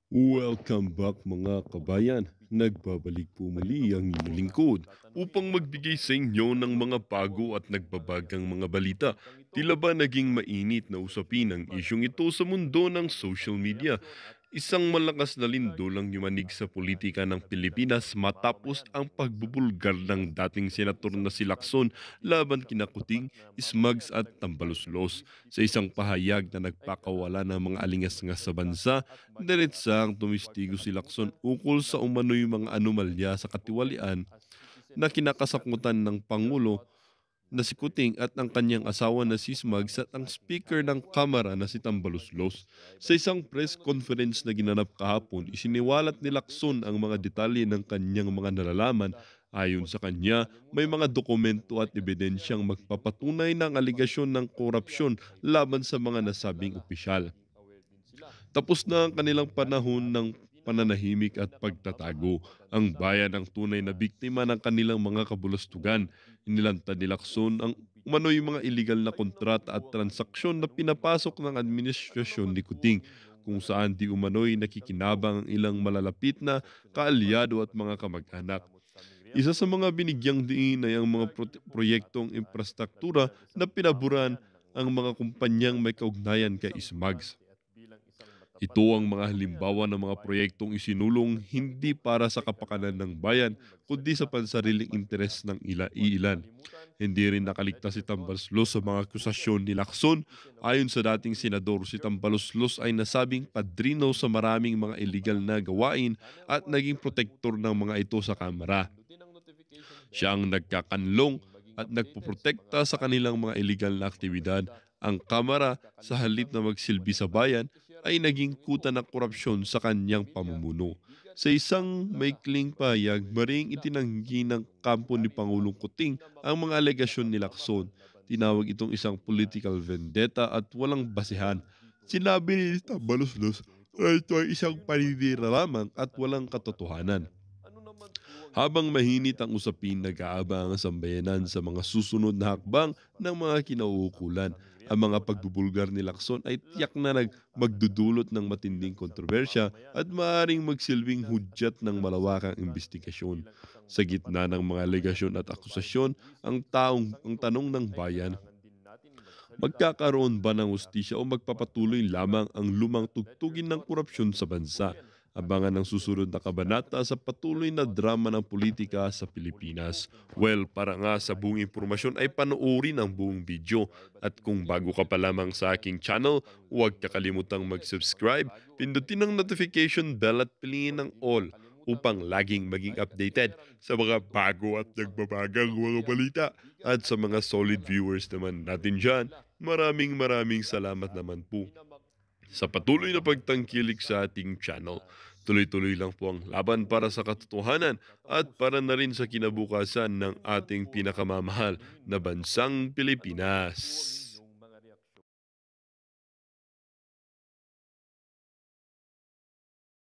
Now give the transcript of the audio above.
Welcome back mga kabayan. Nagbabalik po muli ang inyong lingkod upang magbigay sa inyo ng mga bago at nagbabagang mga balita. Tila ba naging mainit na usapin ang isyong ito sa mundo ng social media? Isang malakas na lindol ang yumanig sa politika ng Pilipinas matapos ang pagbubulgar ng dating senator na si Lacson laban kina Kuting, Smugs at Tambaluslos. Sa isang pahayag na nagpakawala ng mga alingas-ngas sa bansa, diretsang tumistigo si Lacson ukol sa umano'y mga anomalya sa katiwalian na kinakasakutan ng Pangulo na si Kuting at ang kanyang asawa na si Smugs at ang speaker ng Kamara na si Tambaluslos. Sa isang press conference na ginanap kahapon, isiniwalat ni Lacson ang mga detalye ng kanyang mga nalalaman. Ayon sa kanya, may mga dokumento at ebidensyang magpapatunay ng aligasyon ng korupsyon laban sa mga nasabing opisyal. Tapos na ang kanilang panahon ng pananahimik at pagtatago. Ang bayan ang tunay na biktima ng kanilang mga kabulastugan. Inilantad ni Lacson ang umano'y mga iligal na kontrata at transaksyon na pinapasok ng administrasyon ni Kuting, kung saan di umano'y nakikinabang ang ilang malalapit na kaalyado at mga kamag-anak. Isa sa mga binigyang diin ay ang mga proyektong infrastruktura na pinaburan ang mga kumpanyang may kaugnayan kay Ismags. Ito ang mga halimbawa ng mga proyektong isinulong hindi para sa kapakanan ng bayan, kundi sa pansariling interes ng iilan. Hindi rin nakaligtas si Tambaluslos sa mga akusasyon ni Lacson. Ayon sa dating senador, si Tambaluslos ay nasabing padrino sa maraming mga illegal na gawain at naging protektor ng mga ito sa Kamara. Siya ang nagkakanlong at nagpoprotekta sa kanilang mga illegal na aktibidad. Ang Kamara, sa halip na magsilbi sa bayan, ay naging kuta ng korupsyon sa kanyang pamumuno. Sa isang maikling pahayag, maring itinanggi ng kampo ni Pangulong Kuting ang mga alegasyon ni Lacson. Tinawag itong isang political vendetta at walang basehan. Sinabi ni Tambaluslos na ito ay isang paninira lamang at walang katotohanan. Habang mahinit ang usapin, nag-aabang ang sambayanan sa mga susunod na hakbang ng mga kinauukulan. Ang mga pagbubulgar ni Lacson ay tiyak na magdudulot ng matinding kontrobersya at maaaring magsilbing hudyat ng malawakang investigasyon. Sa gitna ng mga legasyon at akusasyon, ang tanong ng bayan, magkakaroon ba ng hustisya o magpapatuloy lamang ang lumang tugtugin ng korupsyon sa bansa? Abangan ang susunod na kabanata sa patuloy na drama ng politika sa Pilipinas. Well, para nga sa buong impormasyon ay panoorin ang buong video. At kung bago ka pa lamang sa aking channel, huwag kakalimutang mag-subscribe, pindutin ang notification bell at piliin ang all upang laging maging updated sa mga bago at nagbabagang mga balita. At sa mga solid viewers naman natin dyan, maraming salamat naman po sa patuloy na pagtangkilik sa ating channel. Tuloy-tuloy lang po ang laban para sa katotohanan at para na rin sa kinabukasan ng ating pinakamamahal na bansang Pilipinas.